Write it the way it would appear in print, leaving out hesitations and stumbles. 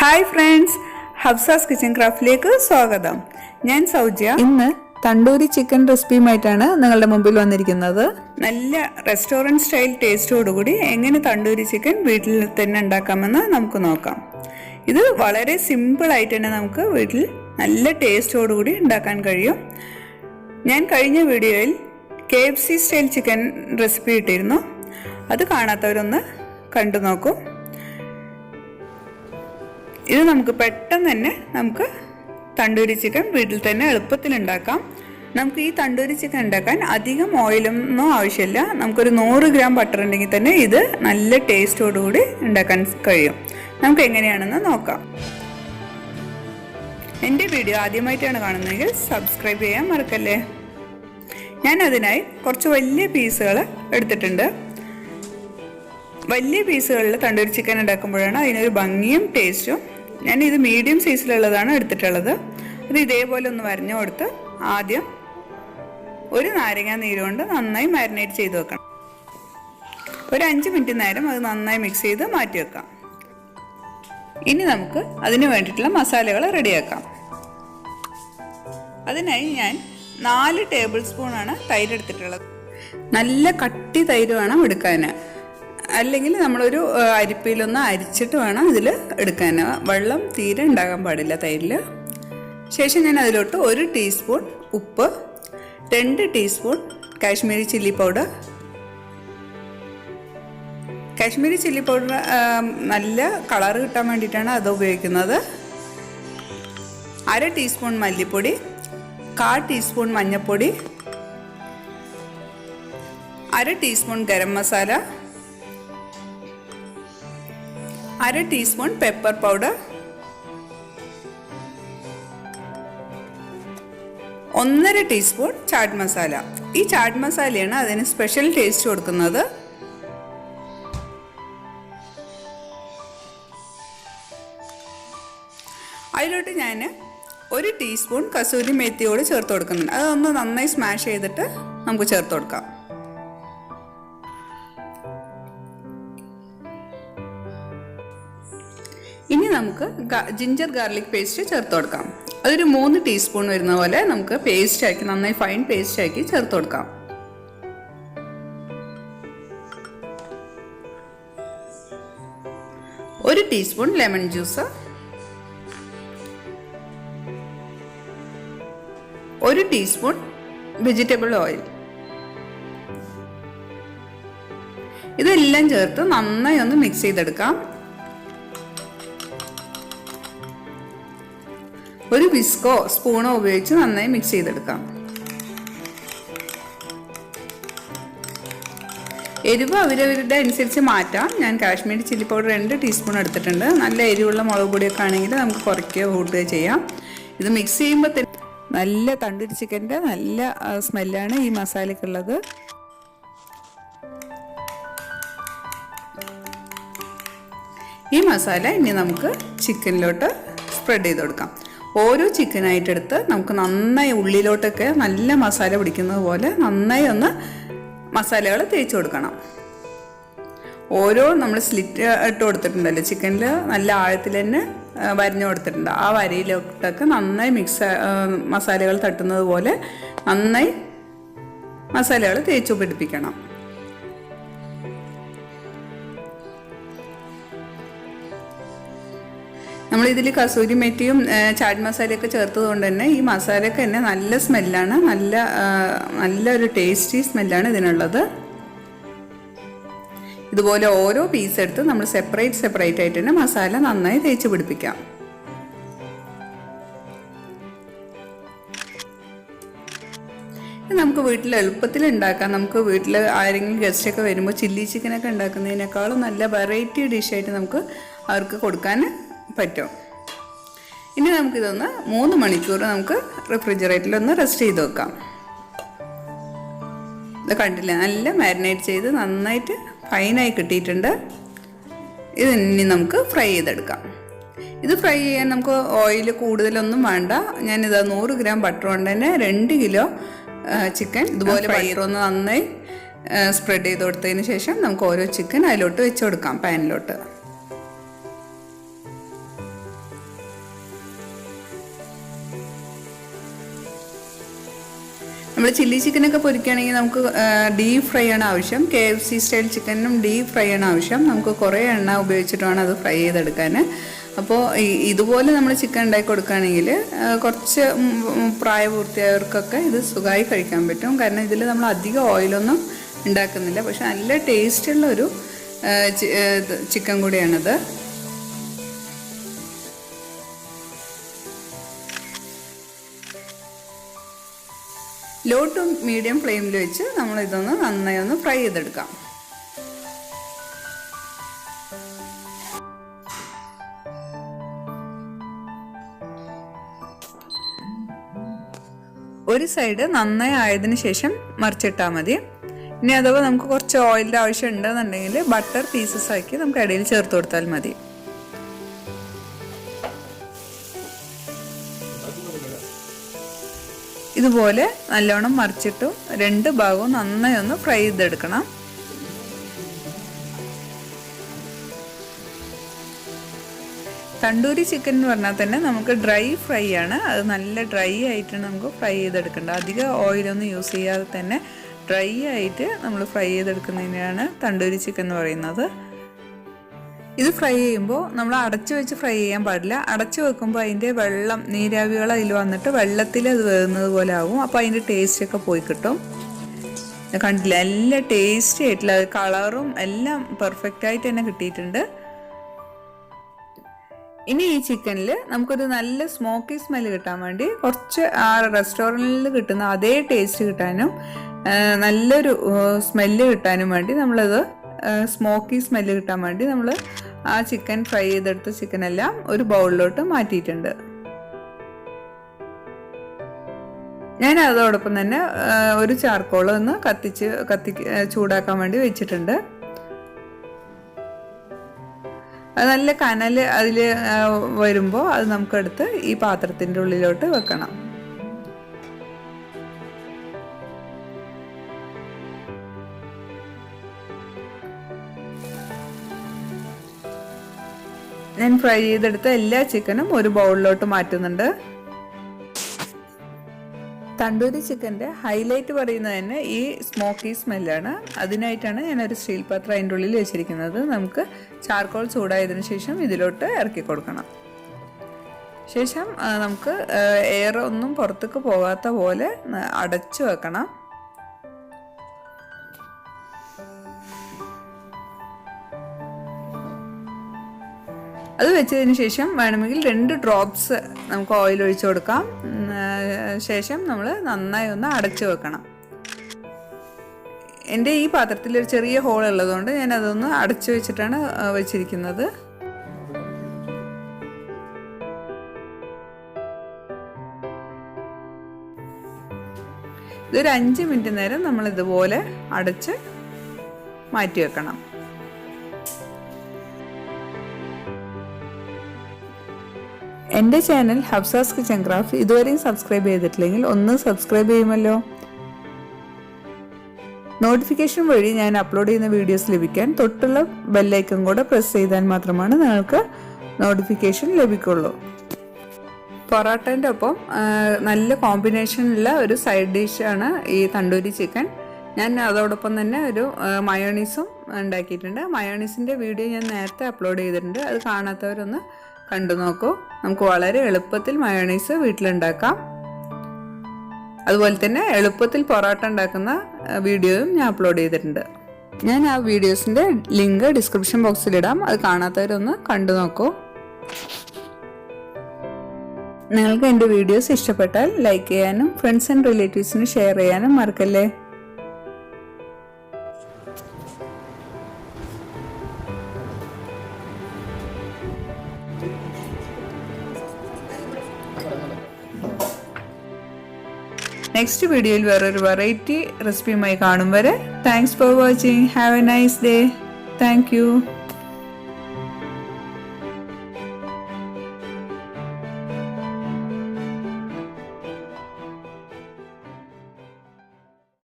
Hi friends, ഹഫ്സാസ് kitchen ക്രാഫ്റ്റിലേക്ക് സ്വാഗതം. ഞാൻ സൗജ്യ. ഇന്ന് തണ്ടൂരി ചിക്കൻ റെസിപ്പിയുമായിട്ടാണ് നിങ്ങളുടെ മുമ്പിൽ വന്നിരിക്കുന്നത്. നല്ല റെസ്റ്റോറൻറ്റ് സ്റ്റൈൽ ടേസ്റ്റോടുകൂടി എങ്ങനെ തണ്ടൂരി ചിക്കൻ വീട്ടിൽ തന്നെ ഉണ്ടാക്കാമെന്ന് നമുക്ക് നോക്കാം. ഇത് വളരെ സിമ്പിളായിട്ട് തന്നെ നമുക്ക് വീട്ടിൽ നല്ല ടേസ്റ്റോടുകൂടി ഉണ്ടാക്കാൻ കഴിയും. ഞാൻ കഴിഞ്ഞ വീഡിയോയിൽ KFC സ്റ്റൈൽ ചിക്കൻ റെസിപ്പി ഇട്ടിരുന്നു. അത് കാണാത്തവരൊന്ന് കണ്ടു നോക്കൂ. ഇത് നമുക്ക് പെട്ടെന്ന് തന്നെ നമുക്ക് തണ്ടൂരി ചിക്കൻ വീട്ടിൽ തന്നെ എളുപ്പത്തിൽ ഉണ്ടാക്കാം. നമുക്ക് ഈ തണ്ടൂരി ചിക്കൻ ഉണ്ടാക്കാൻ അധികം ഓയിലൊന്നും ആവശ്യമില്ല. നമുക്കൊരു 100 ഗ്രാം ബട്ടർ ഉണ്ടെങ്കിൽ തന്നെ ഇത് നല്ല ടേസ്റ്റോടുകൂടി ഉണ്ടാക്കാൻ കഴിയും. നമുക്ക് എങ്ങനെയാണെന്ന് നോക്കാം. എൻ്റെ വീഡിയോ ആദ്യമായിട്ടാണ് കാണുന്നതെങ്കിൽ സബ്സ്ക്രൈബ് ചെയ്യാൻ മറക്കല്ലേ. ഞാൻ അതിനായി കുറച്ച് വലിയ പീസുകൾ എടുത്തിട്ടുണ്ട്. വലിയ പീസുകളിൽ തണ്ടൂരി ചിക്കൻ ഉണ്ടാക്കുമ്പോഴാണ് അതിനൊരു ഭംഗിയും ടേസ്റ്റും. ഞാനിത് മീഡിയം സൈസിലുള്ളതാണ് എടുത്തിട്ടുള്ളത്. അത് ഇതേപോലെ ഒന്ന് വരഞ്ഞു കൊടുത്ത് ആദ്യം ഒരു നാരങ്ങ നീര് കൊണ്ട് നന്നായി മാരിനേറ്റ് ചെയ്ത് വെക്കണം. ഒരു 5 മിനിറ്റ് നേരം അത് നന്നായി മിക്സ് ചെയ്ത് മാറ്റി വെക്കാം. ഇനി നമുക്ക് അതിന് വേണ്ടിയിട്ടുള്ള മസാലകൾ റെഡിയാക്കാം. അതിനായി ഞാൻ 4 ടേബിൾ സ്പൂണാണ് തൈര് എടുത്തിട്ടുള്ളത്. നല്ല കട്ടി തൈര് വേണം എടുക്കാൻ, അല്ലെങ്കിൽ നമ്മളൊരു അരിപ്പയിലൊന്ന് അരിച്ചിട്ട് വേണം ഇതിൽ എടുക്കാൻ. വെള്ളം തീരെ ഉണ്ടാകാൻ പാടില്ല തൈരിൽ. ശേഷം ഞാൻ അതിലോട്ട് 1 ടീസ്പൂൺ ഉപ്പ്, 2 teaspoon Kashmiri chilli powder. Kashmiri chilli powder നല്ല കളർ കിട്ടാൻ വേണ്ടിയിട്ടാണ് അത് ഉപയോഗിക്കുന്നത്. 1/2 ടീസ്പൂൺ മല്ലിപ്പൊടി, 1/4 ടീസ്പൂൺ മഞ്ഞൾപ്പൊടി, 1/2 teaspoon garam masala, 1/2 teaspoon pepper powder, 1/2 teaspoon chaat masala. ഈ ചാട്ട് മസാലയാണ് അതിന് സ്പെഷ്യൽ ടേസ്റ്റ് കൊടുക്കുന്നത്. അതിലോട്ട് ഞാൻ 1 ടീസ്പൂൺ കസൂരി മേത്തിയോട് ചേർത്ത് കൊടുക്കുന്നുണ്ട്. അതൊന്ന് നന്നായി സ്മാഷ് ചെയ്തിട്ട് നമുക്ക് ചേർത്ത് കൊടുക്കാം. ഇനി നമുക്ക് ജിഞ്ചർ ഗാർലിക് പേസ്റ്റ് ചേർത്ത് കൊടുക്കാം. അതൊരു 3 ടീസ്പൂൺ വരുന്ന പോലെ നമുക്ക് പേസ്റ്റാക്കി നന്നായി ഫൈൻ പേസ്റ്റാക്കി ചേർത്ത് കൊടുക്കാം. ഒരു teaspoon lemon juice, 1 teaspoon vegetable oil. ഇതെല്ലാം ചേർത്ത് നന്നായി ഒന്ന് മിക്സ് ചെയ്തെടുക്കാം. ഒരു വിസ്കോ സ്പൂണോ ഉപയോഗിച്ച് നന്നായി മിക്സ് ചെയ്തെടുക്കാം. എരിവ് അവരവരുടെ അനുസരിച്ച് മാറ്റാം. ഞാൻ കാശ്മീരി ചില്ലി പൗഡർ 2 ടീസ്പൂൺ എടുത്തിട്ടുണ്ട്. നല്ല എരിവുള്ള മുളക് പൊടിയൊക്കെ ആണെങ്കിൽ നമുക്ക് കുറയ്ക്കുകയോ കൂട്ടുകയോ ചെയ്യാം. ഇത് മിക്സ് ചെയ്യുമ്പോൾ തന്നെ നല്ല തണ്ടൂരി ചിക്കൻ്റെ നല്ല സ്മെല്ലാണ് ഈ മസാലയ്ക്കുള്ളത്. ഈ മസാല ഇനി നമുക്ക് ചിക്കനിലോട്ട് സ്പ്രെഡ് ചെയ്ത് കൊടുക്കാം. ഓരോ ചിക്കനായിട്ടെടുത്ത് നമുക്ക് നന്നായി ഉള്ളിലോട്ടൊക്കെ നല്ല മസാല പിടിക്കുന്നത് പോലെ നന്നായി ഒന്ന് മസാലകൾ തേച്ച് കൊടുക്കണം. ഓരോ നമ്മൾ സ്ലിറ്റ് ഇട്ട് കൊടുത്തിട്ടുണ്ടല്ലോ ചിക്കനിൽ, നല്ല ആഴത്തിൽ തന്നെ വരഞ്ഞു കൊടുത്തിട്ടുണ്ട്. ആ വരയിലോട്ടൊക്കെ നന്നായി മസാലകൾ തട്ടുന്നത് പോലെ നന്നായി മസാലകൾ തേച്ച് പിടിപ്പിക്കണം. നമ്മളിതിൽ കസൂരി മെത്തിയും ചാറ്റ് മസാലയൊക്കെ ചേർത്തത് കൊണ്ട് തന്നെ ഈ മസാലയൊക്കെ തന്നെ നല്ല സ്മെല്ലാണ്, നല്ലൊരു ടേസ്റ്റി സ്മെല്ലാണ് ഇതിനുള്ളത്. ഇതുപോലെ ഓരോ പീസ് എടുത്ത് നമ്മൾ സെപ്പറേറ്റ് ആയിട്ട് തന്നെ മസാല നന്നായി തേച്ച് പിടിപ്പിക്കാം. നമുക്ക് വീട്ടിൽ എളുപ്പത്തിൽ ഉണ്ടാക്കാം. നമുക്ക് വീട്ടിൽ ആരെങ്കിലും ഗസ്റ്റൊക്കെ വരുമ്പോൾ ചില്ലി ചിക്കനൊക്കെ ഉണ്ടാക്കുന്നതിനേക്കാളും നല്ല വെറൈറ്റി ഡിഷായിട്ട് നമുക്ക് അവർക്ക് കൊടുക്കാൻ പറ്റും. ഇനി നമുക്കിതൊന്ന് 3 മണിക്കൂർ നമുക്ക് റെഫ്രിജറേറ്ററിലൊന്ന് റെസ്റ്റ് ചെയ്ത് വെക്കാം. ഇത് കണ്ടില്ല, നല്ല മാരിനേറ്റ് ചെയ്ത് നന്നായിട്ട് ഫൈനായി കിട്ടിയിട്ടുണ്ട്. ഇത് ഇനി നമുക്ക് ഫ്രൈ ചെയ്തെടുക്കാം. ഇത് ഫ്രൈ ചെയ്യാൻ നമുക്ക് ഓയിൽ കൂടുതലൊന്നും വേണ്ട. ഞാനിത് 100 ഗ്രാം ബട്ടർ കൊണ്ട് തന്നെ 2 കിലോ ചിക്കൻ ഇതുപോലെ ബട്ടറൊന്ന് നന്നായി സ്പ്രെഡ് ചെയ്ത് കൊടുത്തതിന് ശേഷം നമുക്ക് ഓരോ ചിക്കൻ അതിലോട്ട് വെച്ച് കൊടുക്കാം പാനിലോട്ട്. നമ്മൾ ചില്ലി ചിക്കനൊക്കെ പൊരിക്കുകയാണെങ്കിൽ നമുക്ക് ഡീപ്പ് ഫ്രൈ ആണ് ആവശ്യം. KFC സ്റ്റൈൽ ചിക്കനും ഡീപ്പ് ഫ്രൈ ആണ് ആവശ്യം. നമുക്ക് കുറേ എണ്ണ ഉപയോഗിച്ചിട്ട് വേണം അത് ഫ്രൈ ചെയ്തെടുക്കാൻ. അപ്പോൾ ഇതുപോലെ നമ്മൾ ചിക്കൻ ഉണ്ടാക്കി കൊടുക്കുകയാണെങ്കിൽ കുറച്ച് പ്രായപൂർത്തിയായവർക്കൊക്കെ ഇത് സുഖമായി കഴിക്കാൻ പറ്റും. കാരണം ഇതിൽ നമ്മൾ അധികം ഓയിലൊന്നും ഉണ്ടാക്കുന്നില്ല. പക്ഷെ നല്ല ടേസ്റ്റുള്ള ഒരു ചിക്കൻ കൂടിയാണിത്. ലോ ടു മീഡിയം ഫ്ലെയിമിൽ വെച്ച് നമ്മൾ ഇതൊന്ന് നന്നായി ഒന്ന് ഫ്രൈ ചെയ്തെടുക്കാം. ഒരു സൈഡ് നന്നായി ആയതിനു ശേഷം മറിച്ചിട്ടാൽ മതി. ഇനി അഥവാ നമുക്ക് കുറച്ച് ഓയിലിൻ്റെ ആവശ്യം ഉണ്ടെന്നുണ്ടെങ്കിൽ ബട്ടർ പീസസ് ആക്കി നമുക്ക് ഇടയിൽ ചേർത്ത് കൊടുത്താൽ മതി. ഇതുപോലെ നല്ലോണം മറിച്ചിട്ടു രണ്ട് ഭാഗവും നന്നായി ഒന്ന് ഫ്രൈ ചെയ്തെടുക്കണം. തണ്ടൂരി ചിക്കൻ എന്ന് പറഞ്ഞാൽ തന്നെ നമുക്ക് ഡ്രൈ ഫ്രൈ ആണ്. അത് നല്ല ഡ്രൈ ആയിട്ടാണ് നമുക്ക് ഫ്രൈ ചെയ്തെടുക്കേണ്ടത്. അധികം ഓയിലൊന്നും യൂസ് ചെയ്യാതെ തന്നെ ഡ്രൈ ആയിട്ട് നമ്മൾ ഫ്രൈ ചെയ്തെടുക്കുന്നതിനാണ് തണ്ടൂരി ചിക്കൻ എന്ന് പറയുന്നത്. ഇത് ഫ്രൈ ചെയ്യുമ്പോൾ നമ്മൾ അടച്ചു വെച്ച് ഫ്രൈ ചെയ്യാൻ പാടില്ല. അടച്ചു വെക്കുമ്പോൾ അതിൻ്റെ വെള്ളം നീരാവികൾ അതിൽ വന്നിട്ട് വെള്ളത്തിൽ അത് വേകുന്നത് പോലെ ആകും. അപ്പോൾ അതിൻ്റെ ടേസ്റ്റൊക്കെ പോയി കിട്ടും. കണ്ടില്ല, എല്ലാം ടേസ്റ്റി ആയിട്ടുള്ള കളറും എല്ലാം പെർഫെക്റ്റ് ആയിട്ട് തന്നെ കിട്ടിയിട്ടുണ്ട്. ഇനി ഈ ചിക്കനിൽ നമുക്കൊരു നല്ല സ്മോക്കി സ്മെല്ല് കിട്ടാൻ വേണ്ടി കുറച്ച് ആ റെസ്റ്റോറൻറ്റിൽ കിട്ടുന്ന അതേ ടേസ്റ്റ് കിട്ടാനും നല്ലൊരു സ്മെല്ല് കിട്ടാനും വേണ്ടി നമ്മളത് സ്മോക്കി സ്മെല്ല് കിട്ടാൻ വേണ്ടി നമ്മൾ ആ ചിക്കൻ ഫ്രൈ ചെയ്തെടുത്ത ചിക്കനെല്ലാം ഒരു ബൗളിലോട്ട് മാറ്റിയിട്ടുണ്ട്. ഞാൻ അതോടൊപ്പം തന്നെ ഒരു ചാർക്കോൾ ഒന്ന് ചൂടാക്കാൻ വേണ്ടി വെച്ചിട്ടുണ്ട്. അത് നല്ല കനൽ അതിൽ വരുമ്പോൾ അത് നമുക്കെടുത്ത് ഈ പാത്രത്തിൻ്റെ ഉള്ളിലോട്ട് വെക്കണം. ഞാൻ ഫ്രൈ ചെയ്തെടുത്ത എല്ലാ ചിക്കനും ഒരു ബൗളിലോട്ട് മാറ്റുന്നുണ്ട്. തണ്ടൂരി ചിക്കൻ്റെ ഹൈലൈറ്റ് പറയുന്നത് തന്നെ ഈ സ്മോക്കി സ്മെല്ലാണ്. അതിനായിട്ടാണ് ഞാനൊരു സ്റ്റീൽ പാത്രം അതിൻ്റെ ഉള്ളിൽ വെച്ചിരിക്കുന്നത്. നമുക്ക് ചാർക്കോൾ ചൂടായതിനു ശേഷം ഇതിലോട്ട് ഇറക്കി കൊടുക്കണം. ശേഷം നമുക്ക് എയർ ഒന്നും പുറത്തേക്ക് പോകാത്ത പോലെ അടച്ചു വെക്കണം. അത് വെച്ചതിന് ശേഷം വേണമെങ്കിൽ 2 ഡ്രോപ്സ് നമുക്ക് ഓയിൽ ഒഴിച്ചു കൊടുക്കാം. ശേഷം നമ്മൾ നന്നായി ഒന്ന് അടച്ചു വെക്കണം. എൻ്റെ ഈ പാത്രത്തിൽ ഒരു ചെറിയ ഹോൾ ഉള്ളതുകൊണ്ട് ഞാൻ അതൊന്ന് അടച്ചു വെച്ചിട്ടാണ് വെച്ചിരിക്കുന്നത്. ഇതൊരു 5 മിനിറ്റ് നേരം നമ്മൾ ഇതുപോലെ അടച്ച് മാറ്റി വെക്കണം. എൻ്റെ ചാനൽ ഹഫ്സാസ് കിച്ചൻ ക്രാഫ്റ്റ് ഇതുവരെയും സബ്സ്ക്രൈബ് ചെയ്തിട്ടില്ലെങ്കിൽ ഒന്ന് സബ്സ്ക്രൈബ് ചെയ്യുമല്ലോ. നോട്ടിഫിക്കേഷൻ വഴി ഞാൻ അപ്ലോഡ് ചെയ്യുന്ന വീഡിയോസ് ലഭിക്കാൻ തൊട്ടുള്ള ബെല്ലൈക്കൺ കൂടെ പ്രസ് ചെയ്താൽ മാത്രമാണ് നിങ്ങൾക്ക് നോട്ടിഫിക്കേഷൻ ലഭിക്കുള്ളൂ. പൊറോട്ടേൻ്റെ ഒപ്പം നല്ല കോമ്പിനേഷനുള്ള ഒരു സൈഡ് ഡിഷാണ് ഈ തണ്ടൂരി ചിക്കൻ. ഞാൻ അതോടൊപ്പം തന്നെ ഒരു മയോണീസും ഉണ്ടാക്കിയിട്ടുണ്ട്. മയോണീസിൻ്റെ വീഡിയോ ഞാൻ നേരത്തെ അപ്ലോഡ് ചെയ്തിട്ടുണ്ട്. അത് കാണാത്തവരൊന്ന് കണ്ടു നോക്കൂ. നമുക്ക് വളരെ എളുപ്പത്തിൽ മയോണൈസ് വീട്ടിലുണ്ടാക്കാം. അതുപോലെ തന്നെ എളുപ്പത്തിൽ പൊറോട്ട ഉണ്ടാക്കുന്ന വീഡിയോയും ഞാൻ അപ്ലോഡ് ചെയ്തിട്ടുണ്ട്. ഞാൻ ആ വീഡിയോസിൻ്റെ ലിങ്ക് ഡിസ്ക്രിപ്ഷൻ ബോക്സിലിടാം. അത് കാണാത്തവരൊന്ന് കണ്ടു നോക്കൂ. നിങ്ങൾക്ക് എൻ്റെ വീഡിയോസ് ഇഷ്ടപ്പെട്ടാൽ ലൈക്ക് ചെയ്യാനും ഫ്രണ്ട്സ് ആൻഡ് റിലേറ്റീവ്സിന് ഷെയർ ചെയ്യാനും മറക്കല്ലേ. നെക്സ്റ്റ് വീഡിയോയിൽ വേറൊരു വെറൈറ്റി റെസിപ്പിയുമായി കാണും വരെ thanks for watching. Have A nice day. Thank you.